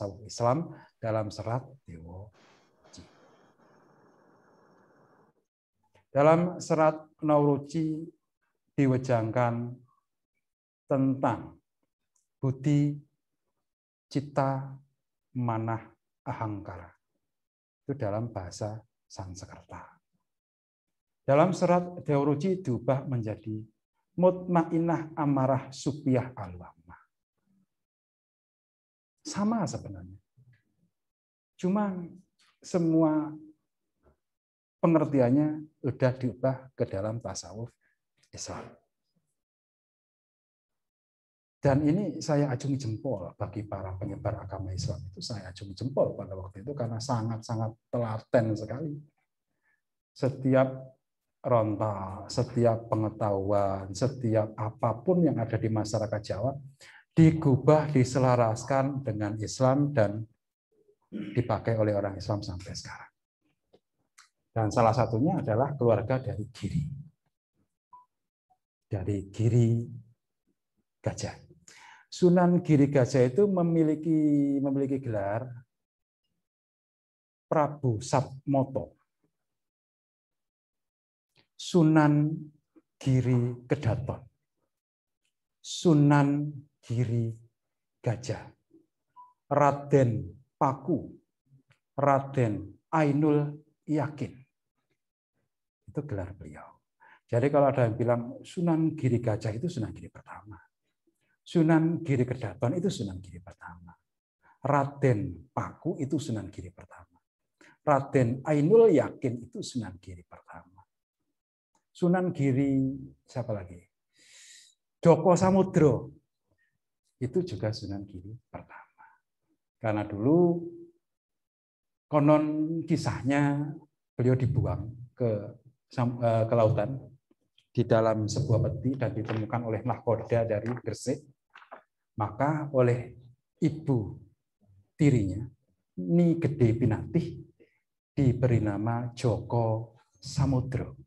tasawuf Islam dalam serat Dewaruci. Dalam serat Nauruci diwejangkan tentang budi, cita, manah, ahangkara. Itu dalam bahasa Sanskerta. Dalam serat Dewaruci diubah menjadi mutmainnah amarah supiyah alwamah. Sama sebenarnya. Cuma semua pengertiannya sudah diubah ke dalam tasawuf Islam. Dan ini saya acungi jempol bagi para penyebar agama Islam itu, saya acungi jempol pada waktu itu karena sangat-sangat telaten sekali. Setiap rontal, setiap pengetahuan, setiap apapun yang ada di masyarakat Jawa digubah, diselaraskan dengan Islam dan dipakai oleh orang Islam sampai sekarang. Dan salah satunya adalah keluarga dari Giri. Dari Giri Gajah. Sunan Giri Gajah itu memiliki gelar Prabu Satmoto. Sunan Giri Kedaton. Sunan Giri Gajah. Raden Paku. Raden Ainul Yakin. Itu gelar beliau. Jadi kalau ada yang bilang Sunan Giri Gajah itu Sunan Giri pertama. Sunan Giri Kedaton itu Sunan Giri pertama. Raden Paku itu Sunan Giri pertama. Raden Ainul Yakin itu Sunan Giri pertama. Sunan Giri siapa lagi? Joko Samudro itu juga Sunan Giri pertama. Karena dulu konon kisahnya beliau dibuang ke lautan di dalam sebuah peti dan ditemukan oleh nahkoda dari Gresik. Maka oleh ibu tirinya, Nyi Gede Pinatih, diberi nama Joko Samudro.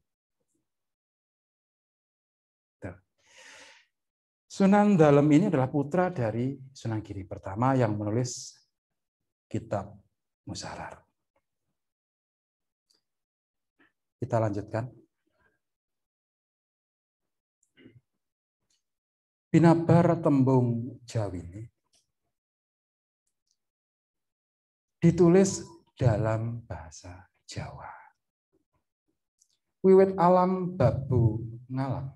Sunan Dalem ini adalah putra dari Sunan Giri pertama yang menulis kitab Musarar. Kita lanjutkan. Binabar tembung Jawi ditulis dalam bahasa Jawa. Wiwit alam babu ngalam.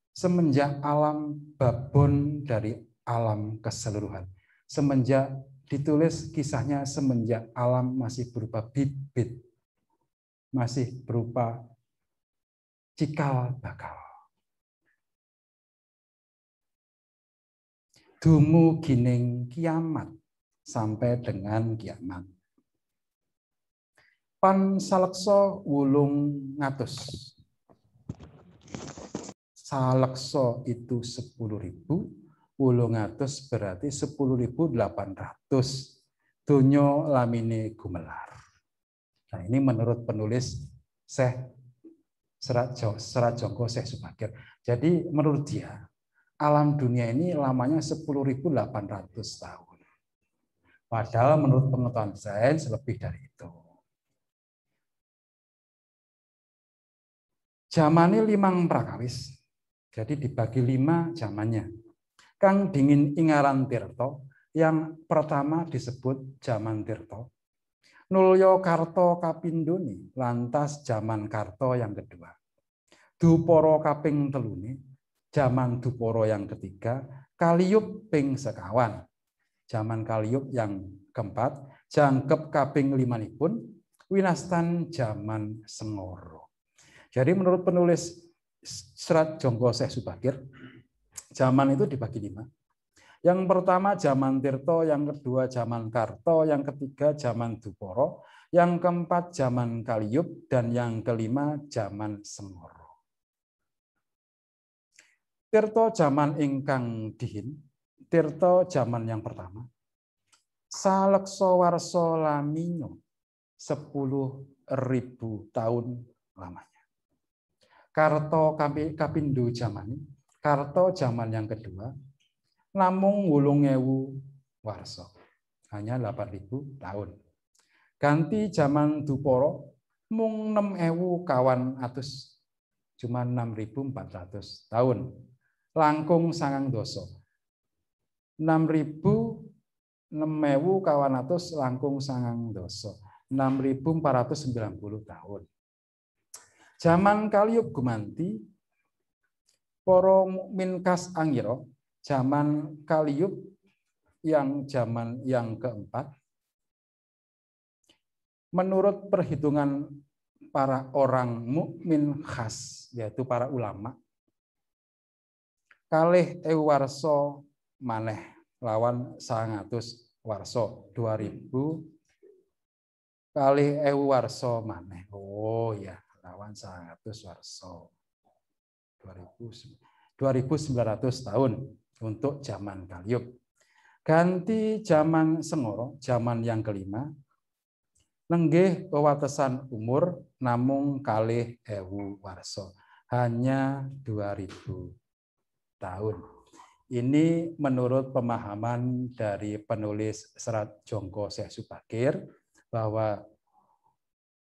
Semenjak alam babon dari alam keseluruhan. Semenjak ditulis kisahnya semenjak alam masih berupa bibit. Masih berupa cikal bakal. Dumu gining kiamat. Sampai dengan kiamat. Pan salekso wulung ngatus. Salekso itu 10.000, wulung ngatus berarti 10.800. Dunyo lamine gumelar. Nah ini menurut penulis Syekh Serat Jongko Syekh Subagir. Jadi menurut dia alam dunia ini lamanya 10.800 tahun. Padahal menurut pengetahuan sains lebih dari itu. Zamane limang prakawis. Jadi dibagi 5 zamannya. Kang dingin ingaran Tirto, yang pertama disebut zaman Tirto. Nulyo Karto kapindhone, lantas zaman Karto yang kedua. Duporo kaping telune, zaman Duporo yang ketiga, Kaliyup ping sekawan. Zaman Kaliyup yang keempat, jangkep kaping 5-ipun, winastan zaman Sengoro. Jadi menurut penulis Serat Jongko Syekh Subagir, zaman itu dibagi 5. Yang pertama zaman Tirto, yang kedua zaman Karto, yang ketiga zaman Duporo, yang keempat zaman Kaliyup, dan yang kelima zaman Sengoro. Tirto zaman ingkang dihin, Tirto zaman yang pertama. Salekso warso laminyo, 10.000 tahun lamanya. Karto kapindho zaman, Karto zaman yang kedua, namung 8.000 warsa. hanya 8.000 tahun. Ganti zaman Duporo mung 6.000 kawan atus, cuma 6.400 tahun. Langkung 9 doso. 6.000 kawan atus langkung 9 doso. 6.490 tahun. Zaman Kaliub gumanti para mukmin kas angira, zaman Kaliub yang zaman yang keempat, menurut perhitungan para orang mukmin khas, yaitu para ulama, kalih warso maneh lawan 100 warso, 2000 kalih warso maneh. Oh ya, lawan 100 warso. 2.900 tahun untuk zaman Kaliub. Ganti zaman Sengoro, zaman yang kelima, lenggih wewatesan umur namung kalih ewu warso, hanya 2.000 tahun. Ini menurut pemahaman dari penulis Serat Jongko Syekh Subakir bahwa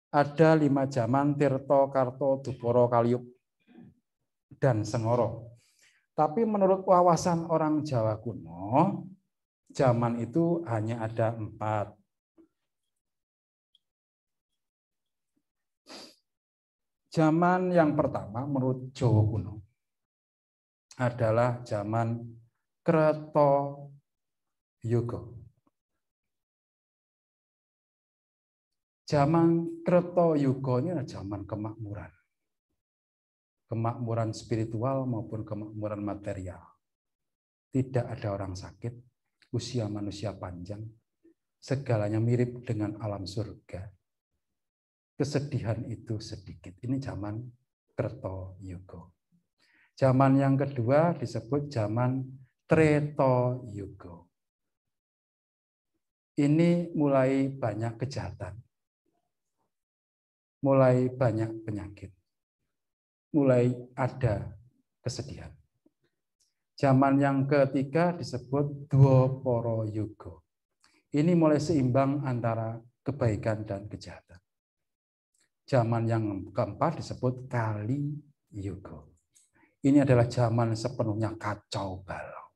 ada 5 zaman Tirto, Karto, Duporo, Kaliub, dan Sengoro. Tapi menurut wawasan orang Jawa kuno, zaman itu hanya ada 4. Zaman yang pertama menurut Jawa kuno adalah zaman Kreta Yuga. Zaman Kreta Yuga ini adalah zaman kemakmuran. Kemakmuran spiritual maupun kemakmuran material. Tidak ada orang sakit, usia manusia panjang, segalanya mirip dengan alam surga. Kesedihan itu sedikit. Ini zaman Kreta Yuga. Zaman yang kedua disebut zaman Treta Yuga. Ini mulai banyak kejahatan, mulai banyak penyakit, mulai ada kesedihan. Zaman yang ketiga disebut Dwapara Yuga. Ini mulai seimbang antara kebaikan dan kejahatan. Zaman yang keempat disebut Kali Yuga. Ini adalah zaman sepenuhnya kacau balau.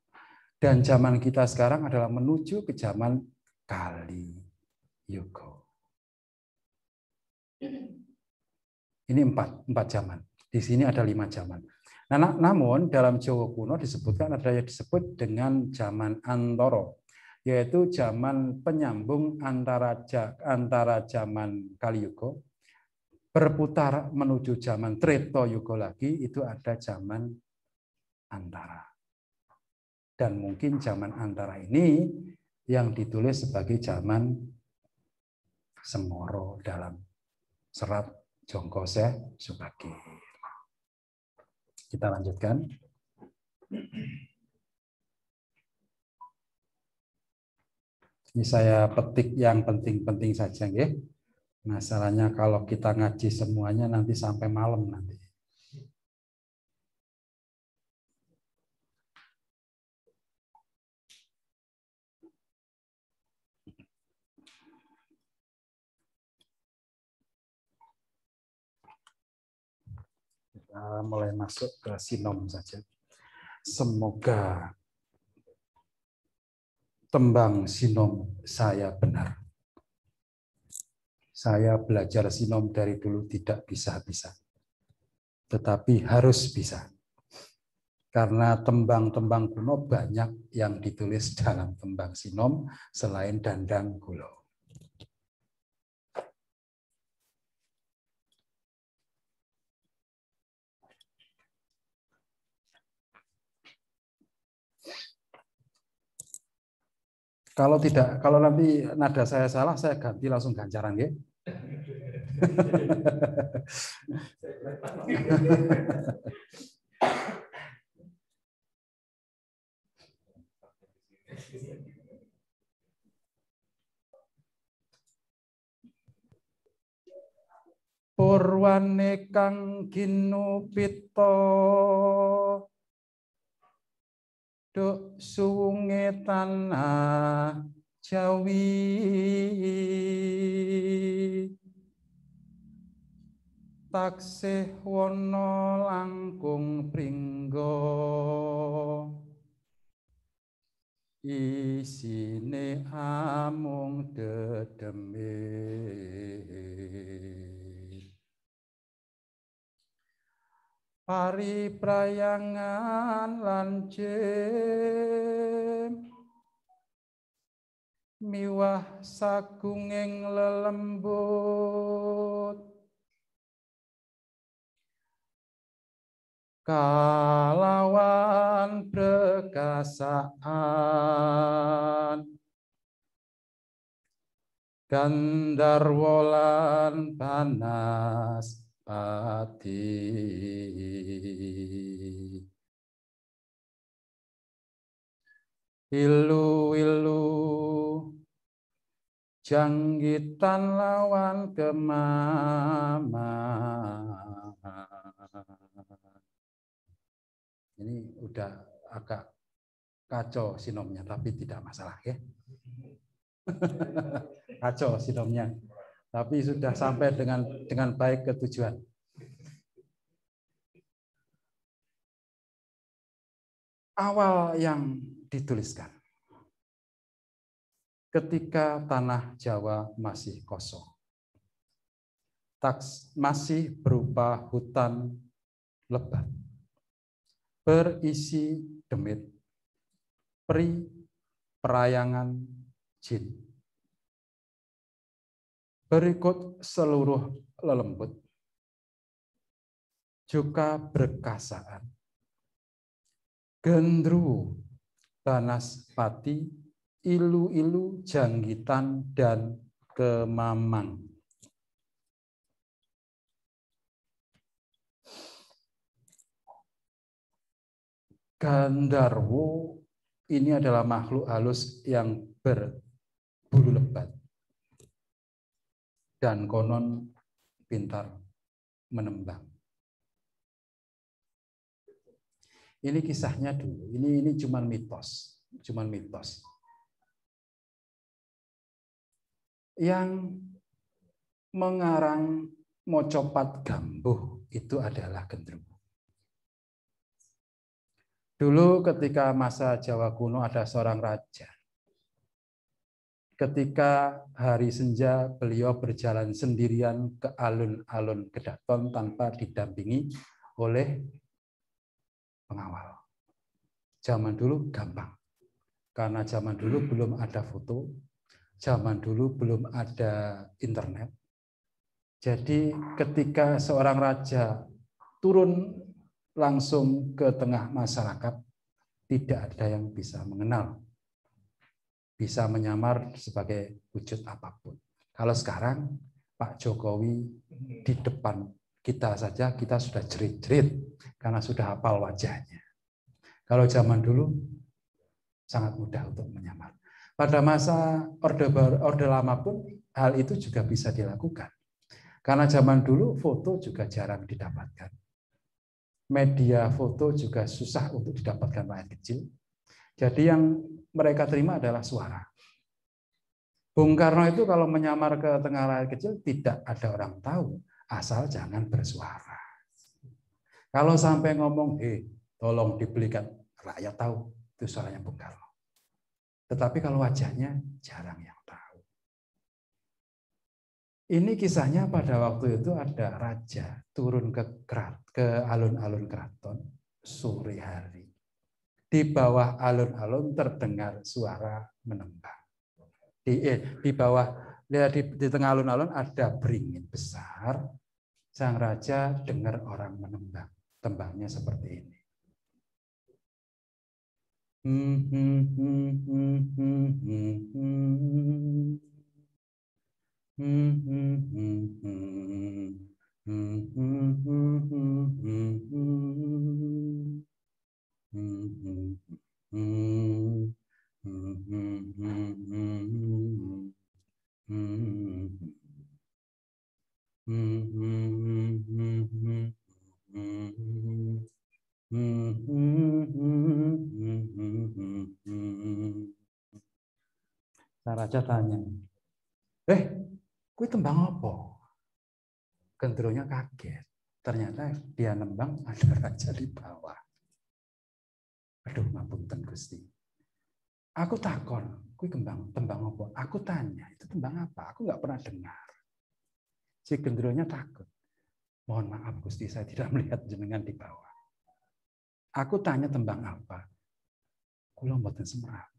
Dan zaman kita sekarang adalah menuju ke zaman Kali Yuga. Ini empat zaman. Di sini ada 5 zaman. Nah, namun dalam Jawa kuno disebutkan ada yang disebut dengan zaman Antara, yaitu zaman penyambung antara zaman Kali Yuga berputar menuju zaman Treta Yuga lagi, itu ada zaman Antara. Dan mungkin zaman Antara ini yang ditulis sebagai zaman Sengoro dalam Serat Jongko Syekh Subakir. Kita lanjutkan. Ini saya petik yang penting-penting saja, ya. Masalahnya kalau kita ngaji semuanya nanti sampai malam nanti. Kita mulai masuk ke sinom saja. Semoga tembang sinom saya benar. Saya belajar sinom dari dulu tidak bisa-bisa. Tetapi harus bisa. Karena tembang-tembang kuno banyak yang ditulis dalam tembang sinom selain Dandang Gulo. Kalau nanti nada saya salah, saya ganti langsung gancaran, ya. Purwane kang ginupita duk suwunge tanah Jawi taksih wana langkung pringga isine amung dedemit pariprayangan lan jem miwah sagunging lelembut kalawan perkasaan Gandharwa lan Banaspati ilu-ilu janggitan lawan kemaman. Ini udah agak kacau sinomnya, tapi tidak masalah ya. Kacau sinomnya, tapi sudah sampai dengan baik ke tujuan. Awal yang dituliskan ketika tanah Jawa masih kosong, masih berupa hutan lebat, berisi demit, peri, perayangan, jin. Berikut seluruh lelembut, juga berkasaan, gendruwo, banaspati, ilu-ilu, janggitan, dan kemamang. Gandharwo ini adalah makhluk halus yang berbulu lebat dan konon pintar menembang. Ini kisahnya dulu. Ini cuma mitos, Yang mengarang Mocopat Gambuh itu adalah Gendruwo. Dulu ketika masa Jawa kuno ada seorang raja. Ketika hari senja beliau berjalan sendirian ke alun-alun Kedaton tanpa didampingi oleh pengawal. Zaman dulu gampang. Karena zaman dulu belum ada foto, zaman dulu belum ada internet. Jadi ketika seorang raja turun langsung ke tengah masyarakat, tidak ada yang bisa mengenal, bisa menyamar sebagai wujud apapun. Kalau sekarang Pak Jokowi di depan kita saja kita sudah jerit-jerit karena sudah hafal wajahnya. Kalau zaman dulu sangat mudah untuk menyamar. Pada masa Orde Lama pun hal itu juga bisa dilakukan. Karena zaman dulu foto juga jarang didapatkan. Media foto juga susah untuk didapatkan rakyat kecil. Jadi yang mereka terima adalah suara. Bung Karno itu kalau menyamar ke tengah rakyat kecil tidak ada orang tahu, asal jangan bersuara. Kalau sampai ngomong, tolong dibelikan, rakyat tahu itu suaranya Bung Karno. Tetapi kalau wajahnya jarang yang tahu. Ini kisahnya pada waktu itu ada raja turun ke alun-alun keraton sore hari. Di bawah alun-alun terdengar suara menembang. Di bawah di tengah alun-alun ada beringin besar. Sang raja dengar orang menembang. Tembangnya seperti ini. Sang Raja tanya, kuwi tembang apa? Gendronya kaget. Ternyata dia nembang ada raja di bawah. Aduh, ngapunten Gusti. Aku takon, kuwi tembang apa? Aku tanya, itu tembang apa? Aku nggak pernah dengar. Si gendronya takut. Mohon maaf Gusti, saya tidak melihat jenengan di bawah. Aku tanya tembang apa? Kula mboten semerap.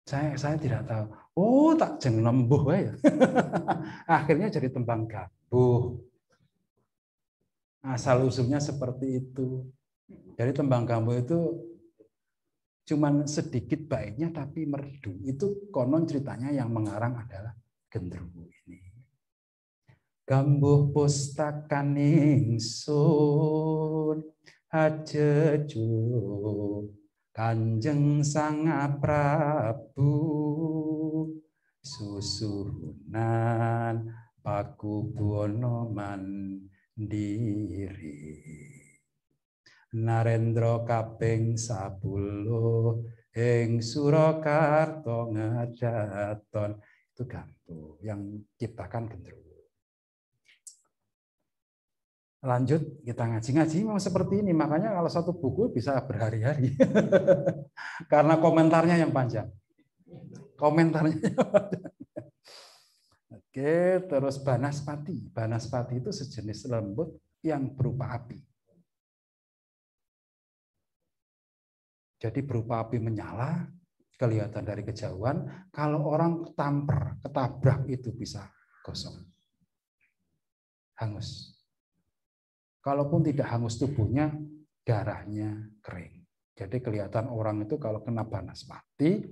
Saya tidak tahu. Oh, tak jeneng nembuh ya. Akhirnya jadi tembang gabuh. Asal usulnya seperti itu. Jadi tembang gabuh itu cuman sedikit baiknya tapi merdu. Itu konon ceritanya yang mengarang adalah gendruwo ini. Gambuh pustakan ingsun ajeju Kanjeng Sang Prabu susuhunan pakubono mandiri Narendra kaping 10 ing Surakarta ngedaton. Itu gambuh yang ciptakan gendruwo. Lanjut, kita ngaji-ngaji memang seperti ini. Makanya kalau satu buku bisa berhari-hari. Karena komentarnya yang panjang. Komentarnya yang panjang. Oke, terus banaspati. Banaspati itu sejenis lembut yang berupa api. Jadi berupa api menyala, kelihatan dari kejauhan. Kalau orang ketabrak itu bisa gosong. Hangus. Kalaupun tidak hangus tubuhnya, darahnya kering. Jadi kelihatan orang itu kalau kena banaspati,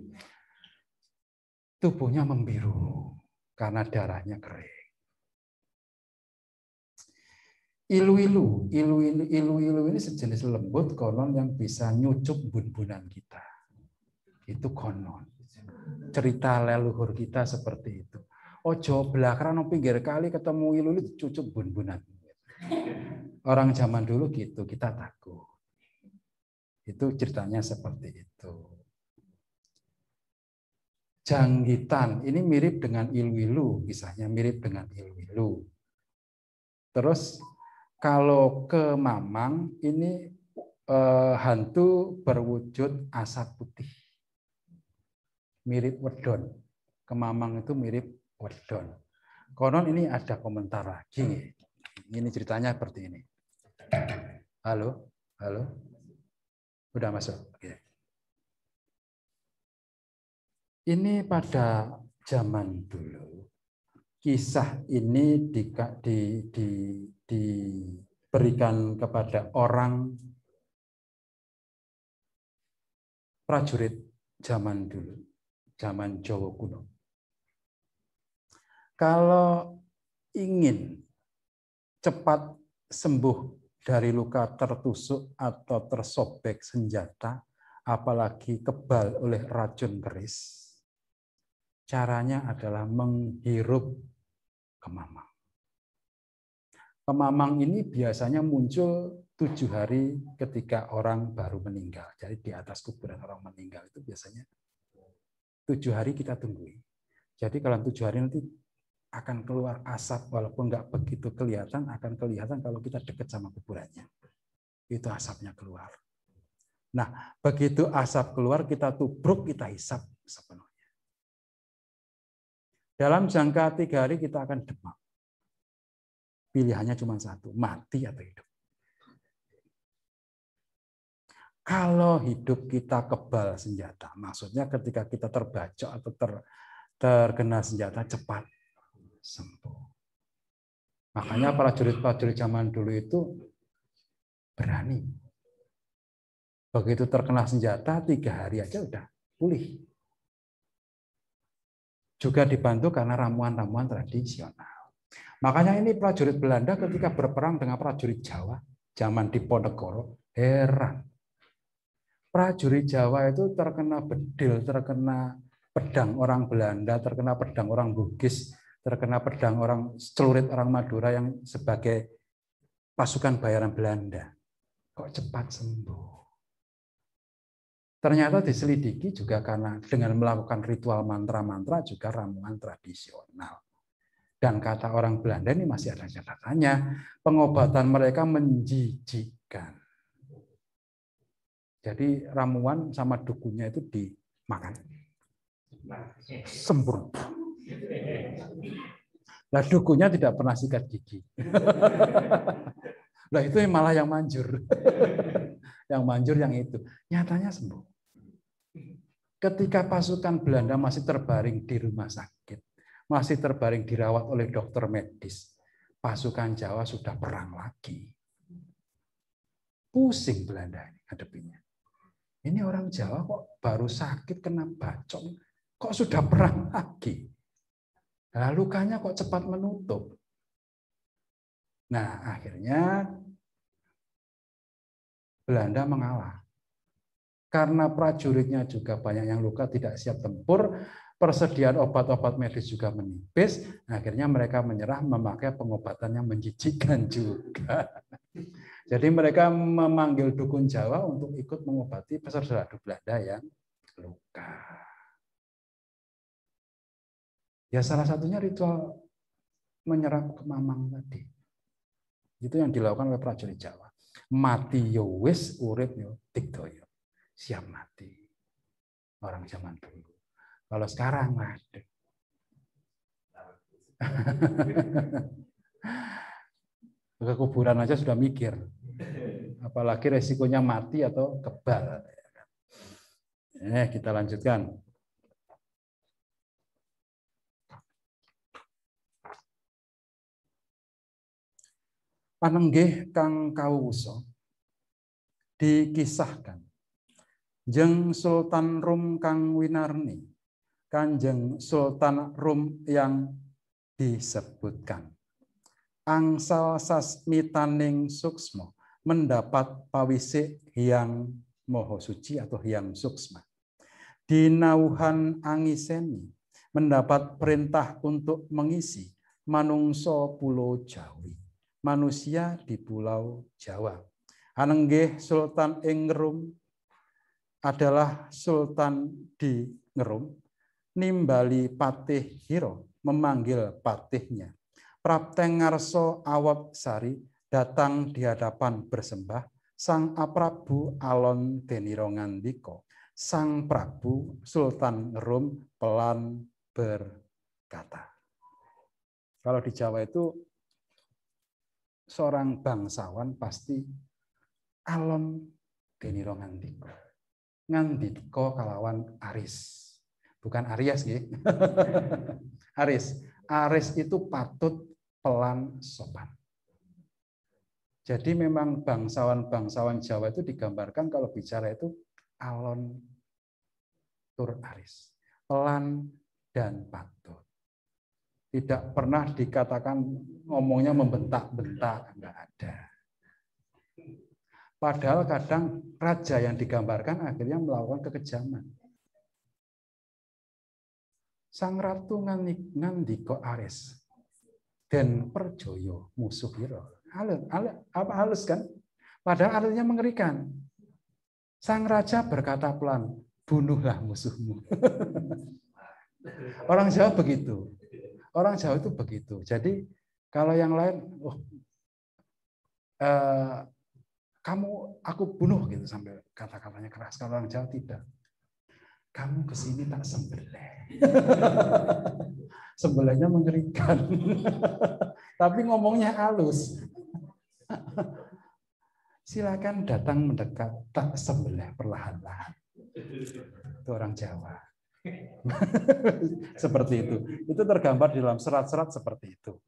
tubuhnya membiru karena darahnya kering. Ilu-ilu ini sejenis lembut konon yang bisa nyucuk bun-bunan kita. Itu konon. Cerita leluhur kita seperti itu. Ojo belakang no pinggir kali ketemu ilu-ilu cucuk bun-bunan. Orang zaman dulu gitu, kita takut. Itu ceritanya seperti itu. Janggitan, ini mirip dengan ilu-ilu, kisahnya mirip dengan ilu-ilu. Terus kalau ke Mamang, ini hantu berwujud asap putih. Mirip wedon. Ke Mamang itu mirip wedon. Konon ini ada komentar lagi. Ini ceritanya seperti ini. Halo? Udah masuk? Oke. Ini pada zaman dulu. Kisah ini diberikan kepada orang prajurit zaman dulu. Zaman Jawa kuno. Kalau ingin cepat sembuh dari luka tertusuk atau tersobek senjata, apalagi kebal oleh racun keris, caranya adalah menghirup kemamang. Kemamang ini biasanya muncul 7 hari ketika orang baru meninggal. Jadi di atas kuburan orang meninggal itu biasanya 7 hari kita tunggui. Jadi kalau 7 hari nanti akan keluar asap, walaupun nggak begitu kelihatan, akan kelihatan kalau kita dekat sama kuburannya. Itu asapnya keluar. Nah, begitu asap keluar, kita tubruk, kita hisap sepenuhnya. Dalam jangka 3 hari kita akan demam. Pilihannya cuma satu, mati atau hidup. Kalau hidup kita kebal senjata, maksudnya ketika kita terbacok atau terkena senjata, cepat sembuh. Makanya prajurit-prajurit zaman dulu itu berani. Begitu terkena senjata, 3 hari aja udah pulih. Juga dibantu karena ramuan-ramuan tradisional. Makanya ini prajurit Belanda ketika berperang dengan prajurit Jawa, zaman Diponegoro, heran. Prajurit Jawa itu terkena bedil, terkena pedang orang Belanda, terkena pedang orang Bugis, terkena pedang orang celurit orang Madura yang sebagai pasukan bayaran Belanda. Kok cepat sembuh? Ternyata diselidiki juga karena dengan melakukan ritual mantra-mantra juga ramuan tradisional. Dan kata orang Belanda ini masih ada catatannya, pengobatan mereka menjijikkan. Jadi ramuan sama dukunnya itu dimakan. Sempurna. Nah, dukunnya tidak pernah sikat gigi. Nah, itu malah yang manjur. Yang manjur yang itu. Nyatanya sembuh. Ketika pasukan Belanda masih terbaring di rumah sakit, masih terbaring dirawat oleh dokter medis, pasukan Jawa sudah perang lagi. Pusing Belanda ini hadapinya. Ini orang Jawa kok baru sakit kena bacok, kok sudah perang lagi. Nah, lukanya kok cepat menutup. Nah, akhirnya Belanda mengalah. Karena prajuritnya juga banyak yang luka tidak siap tempur, persediaan obat-obat medis juga menipis, akhirnya mereka menyerah memakai pengobatan yang menjijikkan juga. Jadi mereka memanggil dukun Jawa untuk ikut mengobati peserta Belanda yang luka. Ya salah satunya ritual menyerap ke mamang tadi. Itu yang dilakukan oleh prajurit Jawa. Mati yo wis, urip yo digdaya. Siap mati. Orang zaman dulu. Kalau sekarang, waduh. Ke kuburan aja sudah mikir. Apalagi resikonya mati atau kebal. Kita lanjutkan. Panenggih kang kawusa dikisahkan. Jeng Sultan Rum kang winarni, Kanjeng Sultan Rum yang disebutkan. Angsal sasmitaning suksma mendapat pawisik hyang moho suci atau hyang suksma. Dinauhan angiseni mendapat perintah untuk mengisi manungso pulau Jawi, manusia di pulau Jawa. Anenggih Sultan ing Rum adalah Sultan di Ngerum, nimbali patih hiro, memanggil patihnya. Prapteng ngarso awab sari, datang di hadapan bersembah, Sang Aprabu alon deniro ngandika. Sang Prabu Sultan Ngerum pelan berkata. Kalau di Jawa itu seorang bangsawan pasti alon deniro ngandika. Ngandika kalawan aris. Bukan Aries ya. Aris. Aris itu patut, pelan, sopan. Jadi memang bangsawan-bangsawan Jawa itu digambarkan kalau bicara itu alon tur aris. Pelan dan patut. Tidak pernah dikatakan ngomongnya membentak-bentak, enggak ada. Padahal kadang raja yang digambarkan akhirnya melakukan kekejaman. Sang ratu ngandika aris dan perjoyo musuh hiro. Halus kan? Padahal artinya mengerikan. Sang raja berkata pelan, bunuhlah musuhmu. Orang Jawa begitu. Orang Jawa itu begitu. Jadi kalau yang lain, aku bunuh gitu sampai kata-katanya keras. Kalau orang Jawa tidak. Kamu kesini tak sembelih. Sembelihnya mengerikan. Tapi ngomongnya halus. Silakan datang mendekat, tak sembelih perlahan-lahan. Itu orang Jawa. Seperti itu. Itu tergambar di dalam serat-serat seperti itu.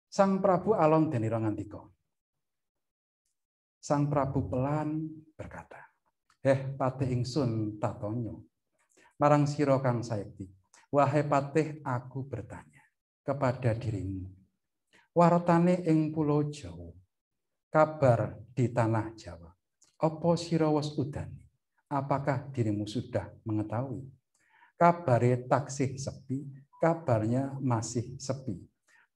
Sang Prabu alon deniro ngandika. Sang Prabu pelan berkata, patih ingsun tatonyo, marang sira kang saekti, wahai patih aku bertanya kepada dirimu, wartane ing pulau Jawa, kabar di tanah Jawa, apa sira wis udani? Apakah dirimu sudah mengetahui? Kabare taksih sepi, kabarnya masih sepi.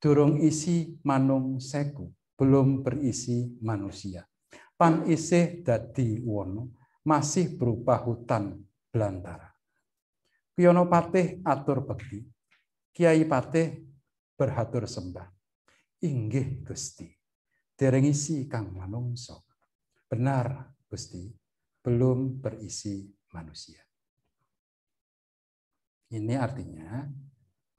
Durung isi manung seku, belum berisi manusia. Pan isih dadi wono, masih berupa hutan belantara. Piono patih atur bekti, Kiai patih berhatur sembah. Inggih Gusti, dereng isi kang manungso. Benar Gusti, belum berisi manusia. Ini artinya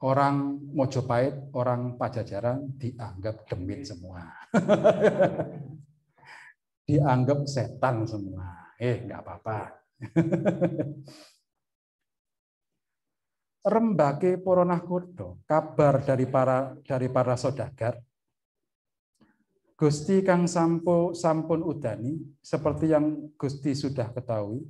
orang Mojopahit, orang Pajajaran dianggap demit semua. Dianggap setan semua. Nggak apa-apa. Rembake para nahkoda, kabar dari para saudagar, Gusti kang sampun udani, seperti yang Gusti sudah ketahui,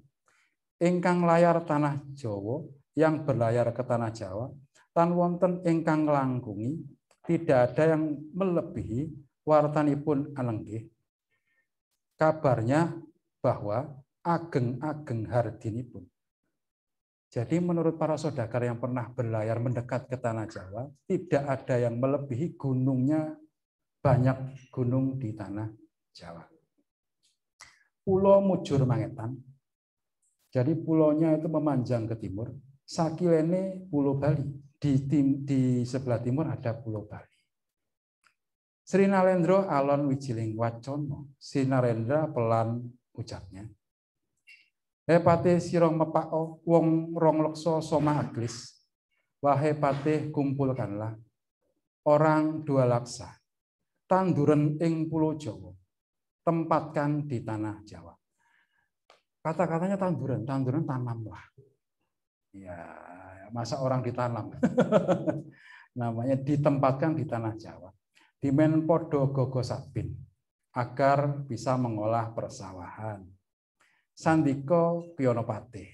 ingkang layar tanah Jawa, yang berlayar ke tanah Jawa, tan wonten ingkang langkungi, tidak ada yang melebihi wartanipun alenggih. Kabarnya bahwa ageng-ageng hardinipun. Jadi menurut para saudagar yang pernah berlayar mendekat ke tanah Jawa, tidak ada yang melebihi gunungnya, banyak gunung di tanah Jawa. Pulau Mujur Mangetan, jadi pulaunya itu memanjang ke timur. Sakilene Pulau Bali, di sebelah timur ada Pulau Bali. Sri Narendra alon wijiling wacono, Sri Narendra pelan ucapnya. Hepate sirong mepao wong rong lekso soma aglis. Wahai patih kumpulkanlah orang 2 laksa. Tanduran ing Pulau Jawa. Tempatkan di tanah Jawa. Kata-katanya tanduran tanamlah. Ya, masa orang ditanam. Namanya ditempatkan di tanah Jawa. Di Menpodo Gogo Sabin agar bisa mengolah persawahan. Sandika Pionopatih.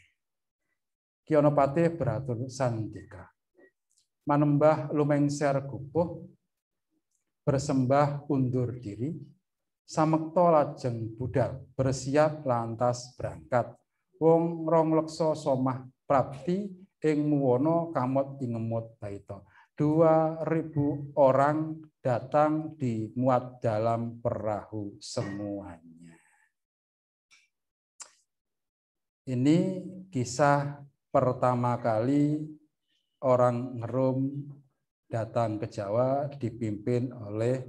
Pionopatih beratur sandika. Manembah lumengser gupuh, bersembah undur diri, samekta lajeng budal, bersiap lantas berangkat. Wong rong leksa somah prapti ing muwana kamot ingemut baita. 2.000 orang datang dimuat dalam perahu semuanya. Ini kisah pertama kali orang Ngerum datang ke Jawa dipimpin oleh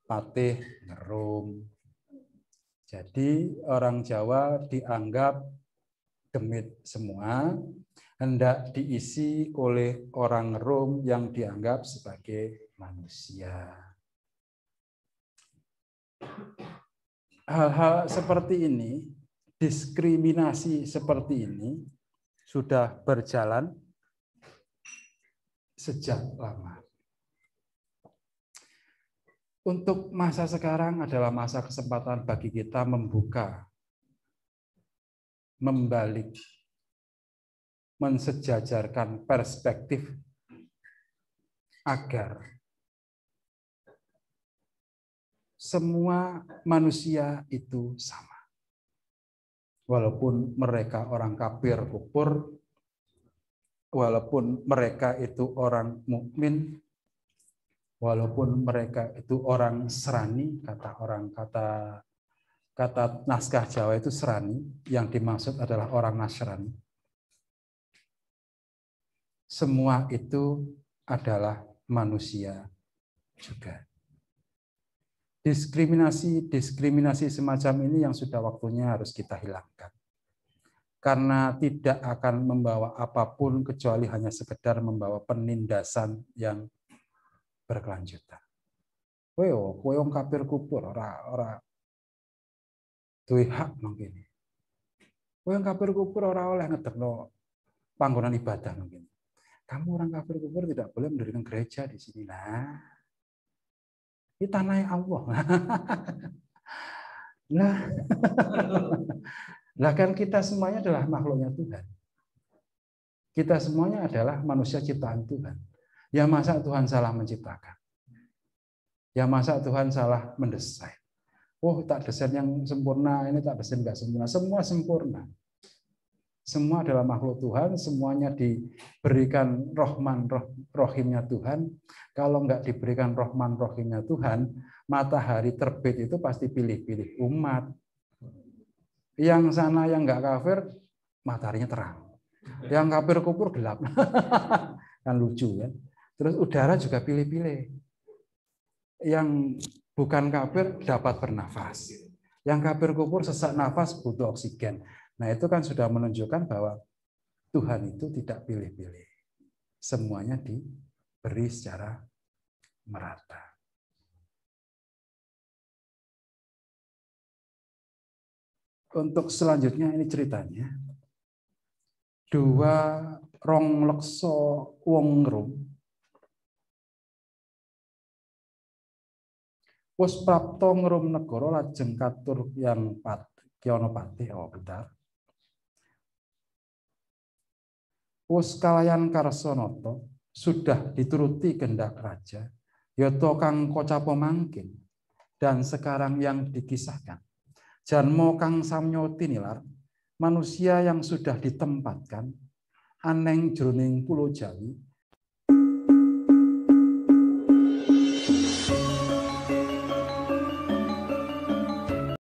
Patih Ngerum. Jadi orang Jawa dianggap demit semua, hendak diisi oleh orang Ngerum yang dianggap sebagai manusia. Hal-hal seperti ini, diskriminasi seperti ini sudah berjalan sejak lama. Untuk masa sekarang adalah masa kesempatan bagi kita membuka, membalik, mensejajarkan perspektif agar semua manusia itu sama. Walaupun mereka orang kafir kufur, walaupun mereka itu orang mukmin, walaupun mereka itu orang serani, kata naskah Jawa itu serani, yang dimaksud adalah orang Nasrani. Semua itu adalah manusia juga. Diskriminasi semacam ini yang sudah waktunya harus kita hilangkan. Karena tidak akan membawa apapun kecuali hanya sekedar membawa penindasan yang berkelanjutan. Kowe wong kafir kufur ora duwe hak mungkin. Kowe wong kafir kufur ora oleh ngedekno panggonan ibadah mungkin. Kamu orang kafir kufur tidak boleh mendirikan gereja di sini. Nah, ini tanahnya Allah. Nah kan kita semuanya adalah makhluknya Tuhan. Kita semuanya adalah manusia ciptaan Tuhan. Ya masa Tuhan salah menciptakan? Ya masa Tuhan salah mendesain? Oh tak desain yang sempurna, ini tak desain nggak sempurna. Semua sempurna. Semua adalah makhluk Tuhan, semuanya diberikan rohimnya Tuhan. Kalau nggak diberikan rohimnya Tuhan, matahari terbit itu pasti pilih-pilih umat. Yang sana yang nggak kafir, mataharinya terang. Yang kafir kufur gelap. Kan lucu kan. Terus udara juga pilih-pilih. Yang bukan kafir dapat bernafas. Yang kafir kufur sesak nafas butuh oksigen. Nah itu kan sudah menunjukkan bahwa Tuhan itu tidak pilih-pilih. Semuanya diberi secara merata. Untuk selanjutnya ini ceritanya. Dua rong lekso wong ngrum wis prapta ngrum negara lajeng katur yang Kyanopati bentar. Wis kalayan Karsanata sudah dituruti kehendak raja, yaitu kang Kocapa mangkin, dan sekarang yang dikisahkan. Janmo kang samyo tinilar, manusia yang sudah ditempatkan aneng jroning pulau Jawi